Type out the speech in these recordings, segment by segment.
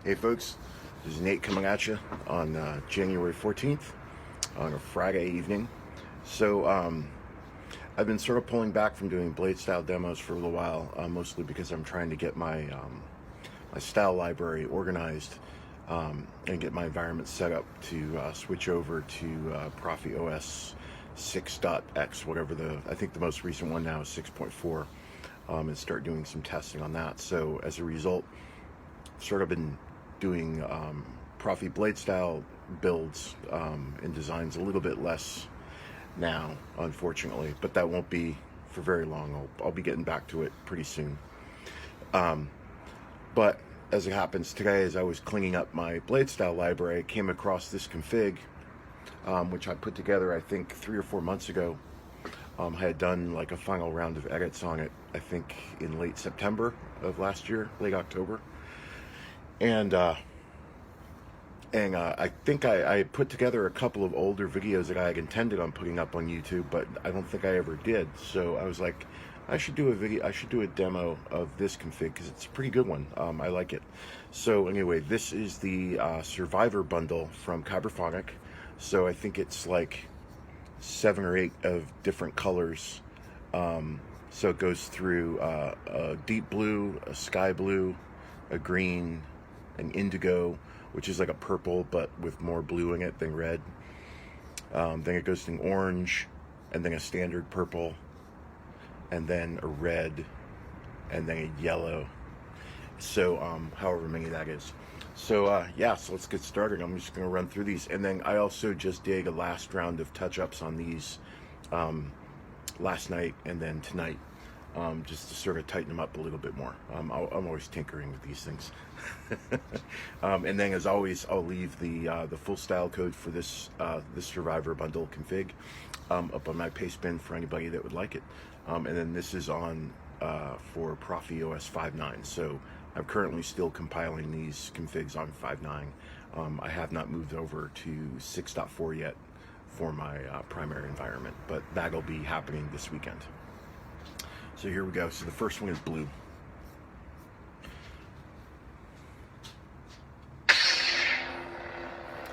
Hey folks, this is Nate coming at you on January 14th on a Friday evening. So I've been sort of pulling back from doing Bladestyle demos for a little while, mostly because I'm trying to get my my style library organized and get my environment set up to switch over to ProffieOS 6.x, whatever I think the most recent one now is 6.4, and start doing some testing on that. So as a result, sort of been doing Proffie Bladestyle builds and designs a little bit less now, unfortunately, but that won't be for very long. I'll be getting back to it pretty soon. But as it happens today, as I was cleaning up my Bladestyle library, I came across this config, which I put together I think 3 or 4 months ago. I had done like a final round of edits on it, I think in late September of last year, late October. And I think I put together a couple of older videos that I had intended on putting up on YouTube, but I don't think I ever did. So I was like, I should do a demo of this config because it's a pretty good one. I like it. So anyway, this is the Survivor bundle from Kyberphonic. So I think it's like 7 or 8 of different colors. So it goes through a deep blue, a sky blue, a green, an indigo, which is like a purple but with more blue in it than red. Then it goes to an orange, and then a standard purple, and then a red, and then a yellow. So however many that is. So yeah, so let's get started. I'm just going to run through these, and then I also just did a last round of touch-ups on these last night and then tonight. Just to sort of tighten them up a little bit more. I'm always tinkering with these things. And then, as always, I'll leave the full style code for this Survivor bundle config up on my pastebin for anybody that would like it. And then this is on for ProffieOS5.9. So I'm currently still compiling these configs on 5.9. I have not moved over to 6.4 yet for my primary environment, but that'll be happening this weekend. So here we go. So the first one is blue.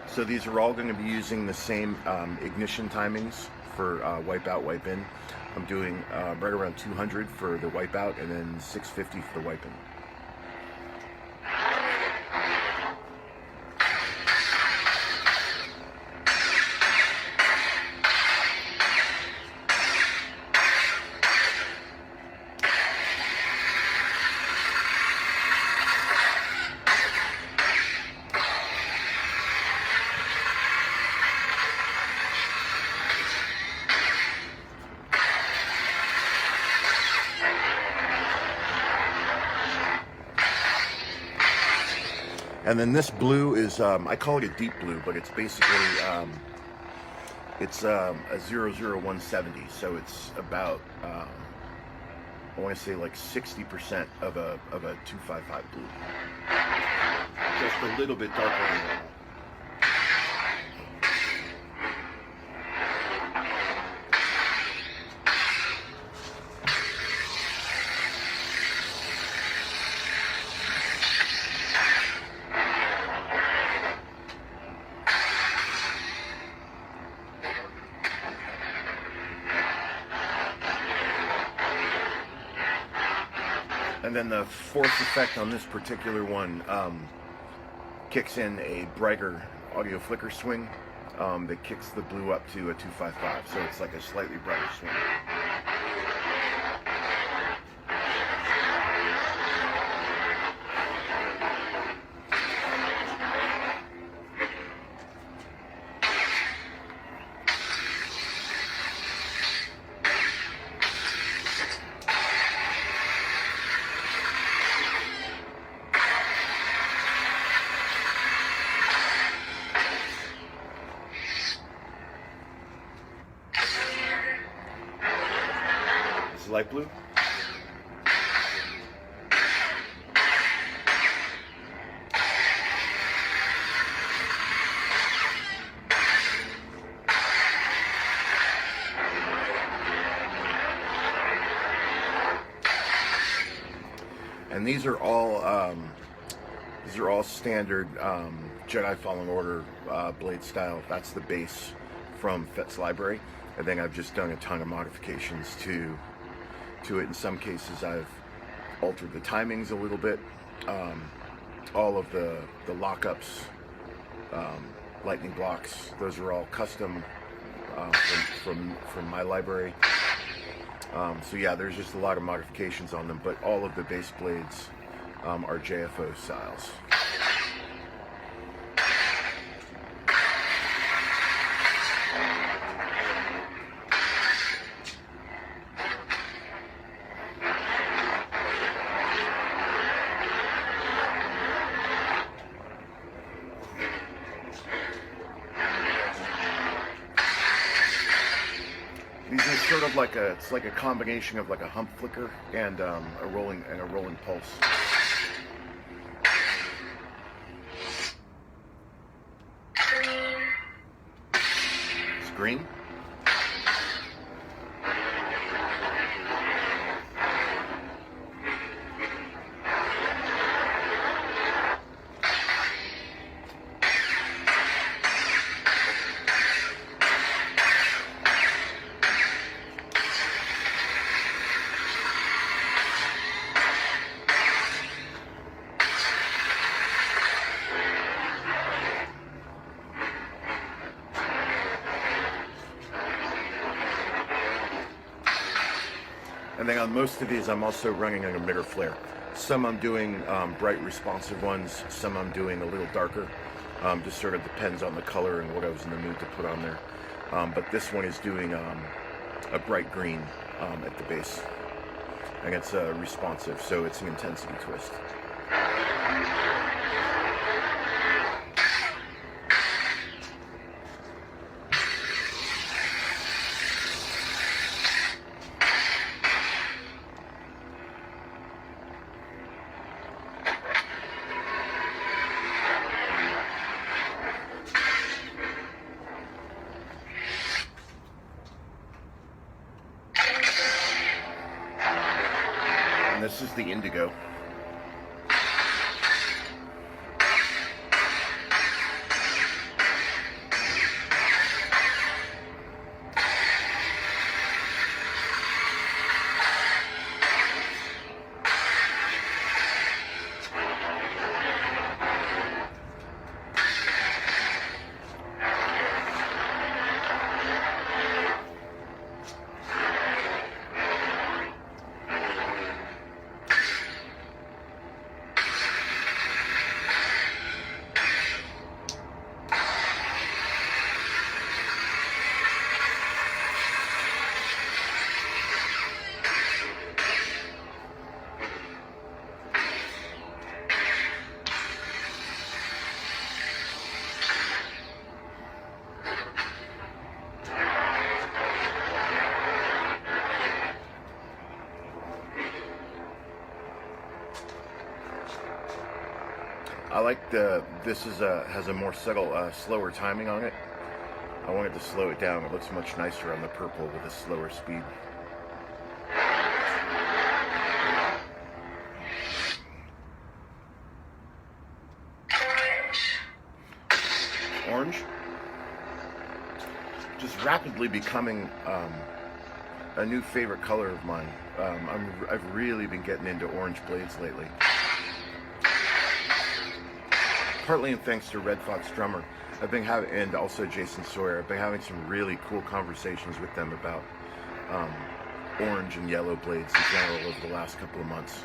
So these are all going to be using the same ignition timings for wipe out, wipe in. I'm doing right around 200 for the wipe out and then 650 for the wipe in. And then this blue is, I call it a deep blue, but it's basically, it's a 00170, so it's about, I want to say like 60% of a 255 blue. Just a little bit darker than normal. And then the force effect on this particular one kicks in a brighter audio flicker swing that kicks the blue up to a 255, so it's like a slightly brighter swing. Light blue. And these are all These are all standard Jedi Fallen Order Bladestyle. That's the base from Fett's library. And then I've just done a ton of modifications to it. In some cases, I've altered the timings a little bit. All of the lockups, lightning blocks, those are all custom from my library. So yeah, there's just a lot of modifications on them, but all of the base blades are JFO styles. These are sort of like it's like a combination of like a hump flicker and a rolling pulse. It's green. And then on most of these, I'm also running an emitter flare. Some I'm doing bright responsive ones, some I'm doing a little darker. Just sort of depends on the color and what I was in the mood to put on there. But this one is doing a bright green at the base. And it's responsive, so it's an intensity twist. This is the indigo. I like this has a more subtle, slower timing on it. I wanted to slow it down. It looks much nicer on the purple with a slower speed. Orange. Just rapidly becoming a new favorite color of mine. I've really been getting into orange blades lately. Partly in thanks to Red Fox Drummer, I've been having, and also Jason Sawyer, I've been having some really cool conversations with them about orange and yellow blades in general over the last couple of months.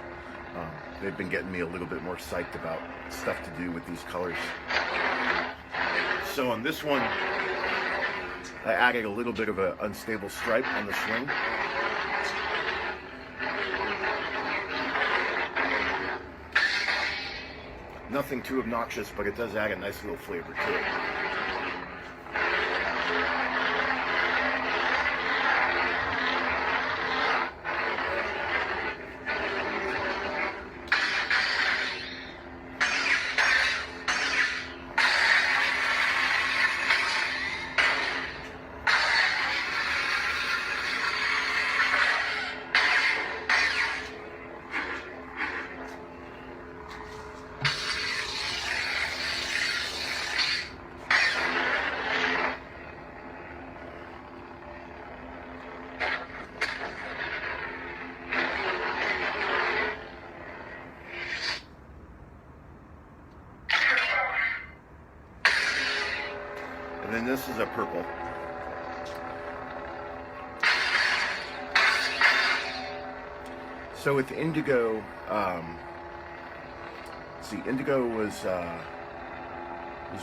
They've been getting me a little bit more psyched about stuff to do with these colors. So on this one, I added a little bit of an unstable stripe on the swing. Nothing too obnoxious, but it does add a nice little flavor to it. And then this is a purple. So with indigo, see, indigo was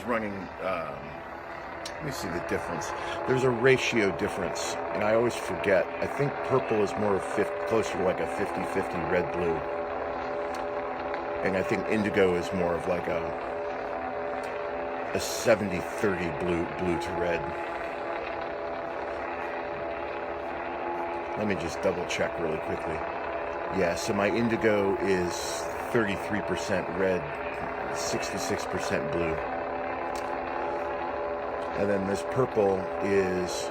running. Let me see the difference. There's a ratio difference, and I always forget. I think purple is more closer to like a 50-50 red-blue, and I think indigo is more of like a 70-30 blue to red. Let me just double check really quickly. Yeah, so my indigo is 33% red, 66% blue. And then this purple is...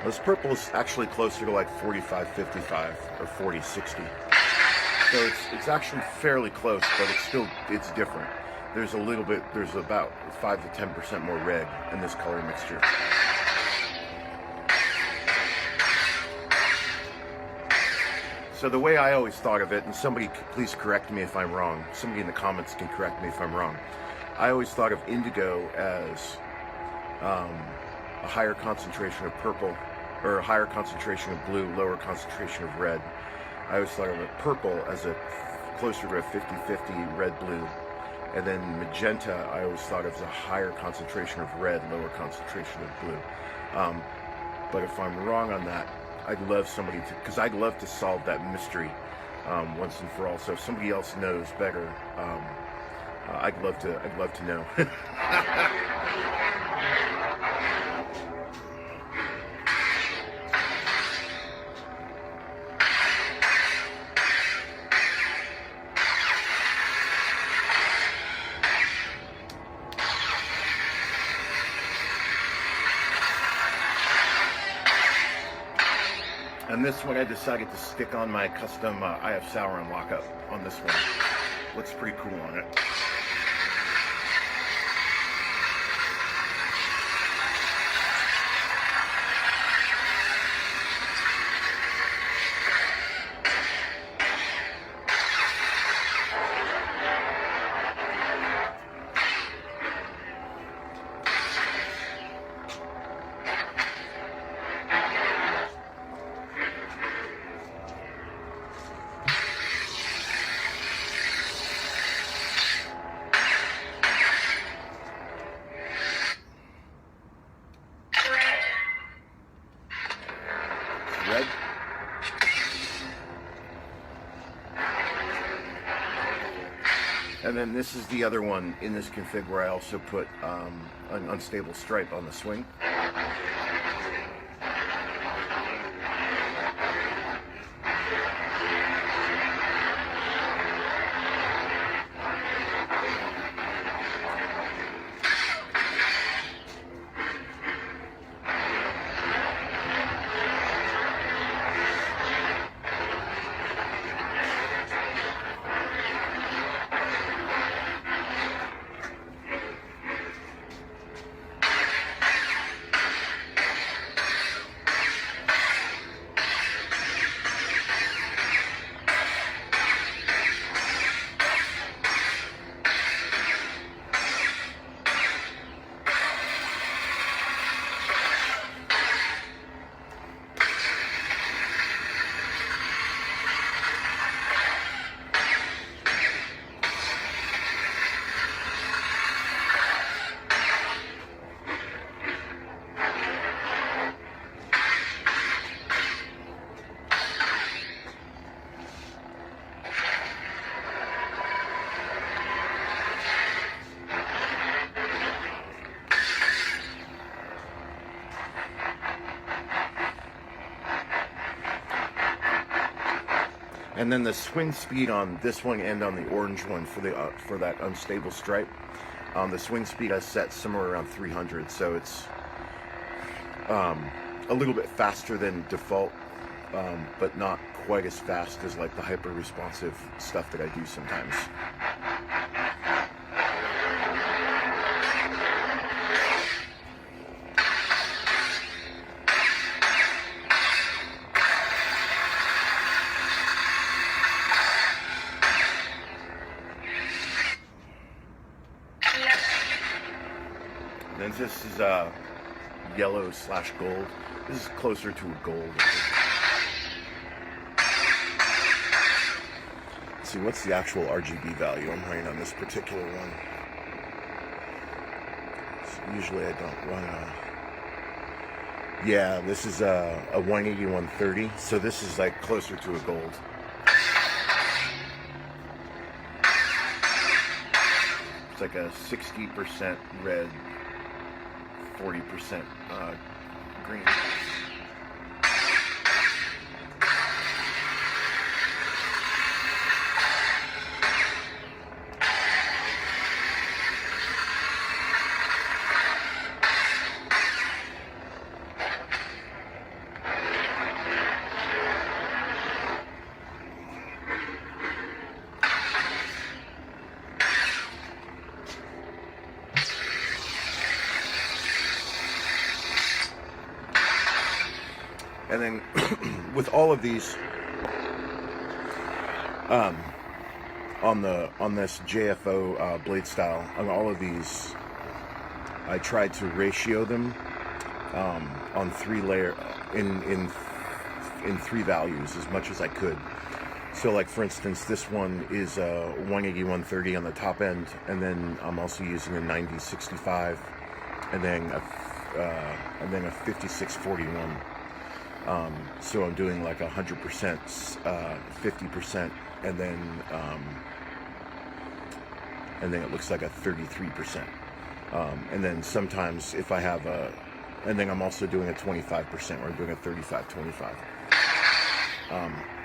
This purple is actually closer to like 45-55 or 40-60. So it's actually fairly close, but it's different. There's about 5 to 10% more red in this color mixture. So the way I always thought of it, and somebody please correct me if I'm wrong, somebody in the comments can correct me if I'm wrong. I always thought of indigo as a higher concentration of purple, or a higher concentration of blue, lower concentration of red. I always thought of it purple as a closer to a 50-50 red-blue. And then magenta, I always thought of as a higher concentration of red, lower concentration of blue. But if I'm wrong on that, I'd love somebody to, because I'd love to solve that mystery once and for all. So if somebody else knows better, I'd love to know. And this one I decided to stick on my custom IF Sauron lockup on this one. Looks pretty cool on it. Red. And then this is the other one in this config where I also put an unstable stripe on the swing. And then the swing speed on this one and on the orange one for the for that unstable stripe, the swing speed I set somewhere around 300, so it's a little bit faster than default, but not quite as fast as like the hyper responsive stuff that I do sometimes. then this is yellow / gold. This is closer to a gold. Let's see, what's the actual RGB value I'm running on this particular one? So usually I don't run yeah, this is a 180/130, so this is like closer to a gold. It's like a 60% red, 40% green. And then with all of these, on this JFO Bladestyle, on all of these, I tried to ratio them on 3 layer in 3 values as much as I could. So, like for instance, this one is a 180/130 on the top end, and then I'm also using a 90/65, and then a 56/41. So I'm doing like 100%, 50%, and then it looks like a 33%. And then sometimes if I have and then I'm also doing a 25%, or I'm doing a 35/25.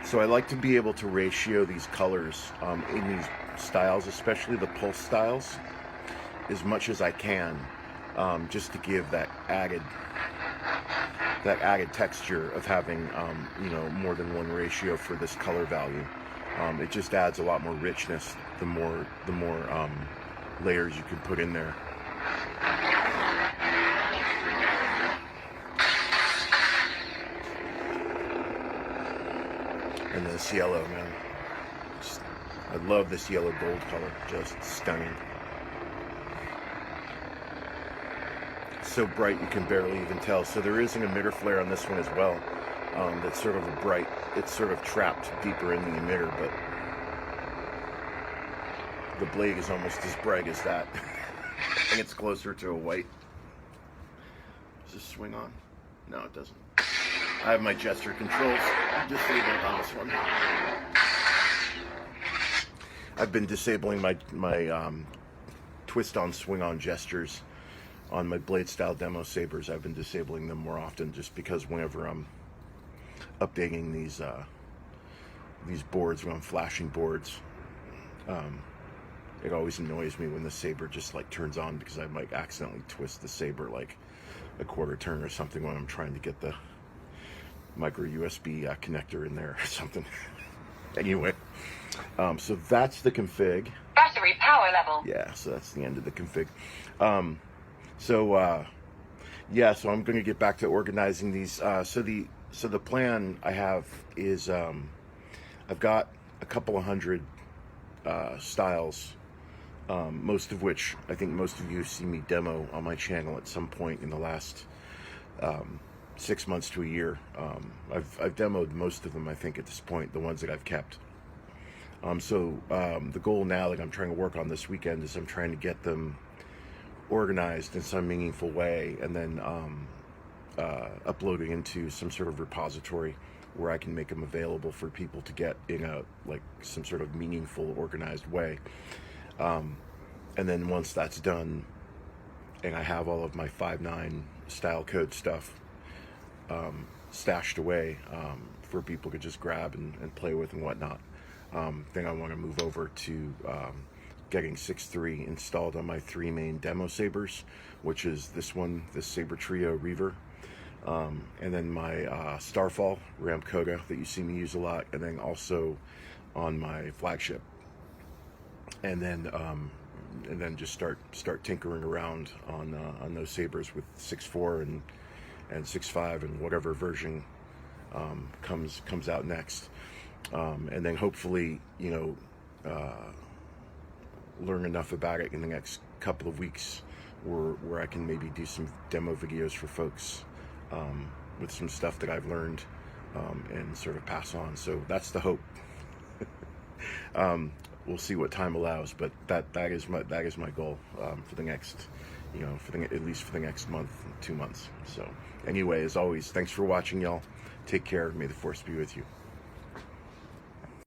So I like to be able to ratio these colors in these styles, especially the pulse styles, as much as I can, just to give that added texture of having more than one ratio for this color value. It just adds a lot more richness the more layers you can put in there. And this yellow, man, I love this yellow gold color, just stunning. So bright you can barely even tell. So there is an emitter flare on this one as well. That's sort of a bright, it's sort of trapped deeper in the emitter, but the blade is almost as bright as that. I think it's closer to a white. Does this swing on? No, it doesn't. I have my gesture controls disabled on this one. I've been disabling my twist on, swing on gestures on my Bladestyle demo Sabers. I've been disabling them more often, just because whenever I'm updating these boards, when I'm flashing boards, it always annoys me when the Saber just like turns on, because I might accidentally twist the Saber like a quarter turn or something when I'm trying to get the micro USB connector in there or something. Anyway, so that's the config. Battery power level. Yeah, so that's the end of the config. So I'm going to get back to organizing these. So the plan I have is I've got a couple of hundred styles, most of which I think most of you see me demo on my channel at some point in the last 6 months to a year. I've demoed most of them, I think, at this point, the ones that I've kept. The goal now that I'm trying to work on this weekend is I'm trying to get them organized in some meaningful way, and then uploading into some sort of repository where I can make them available for people to get in some sort of meaningful, organized way. And then once that's done, and I have all of my 5.9 style code stuff stashed away for people to just grab and play with and whatnot, then I want to move over to getting 6.3 installed on my 3 main demo Sabers, which is this one, this SaberTrio Reaver, and then my Starfall Ram Koga that you see me use a lot, and then also on my flagship, and then just start tinkering around on those Sabers with 6.4 and 6.5 and whatever version comes out next, and then hopefully learn enough about it in the next couple of weeks where I can maybe do some demo videos for folks with some stuff that I've learned and sort of pass on. So that's the hope. We'll see what time allows, but that is my goal for the next, at least for the next month, 2 months. So anyway, as always, thanks for watching, y'all. Take care. May the force be with you.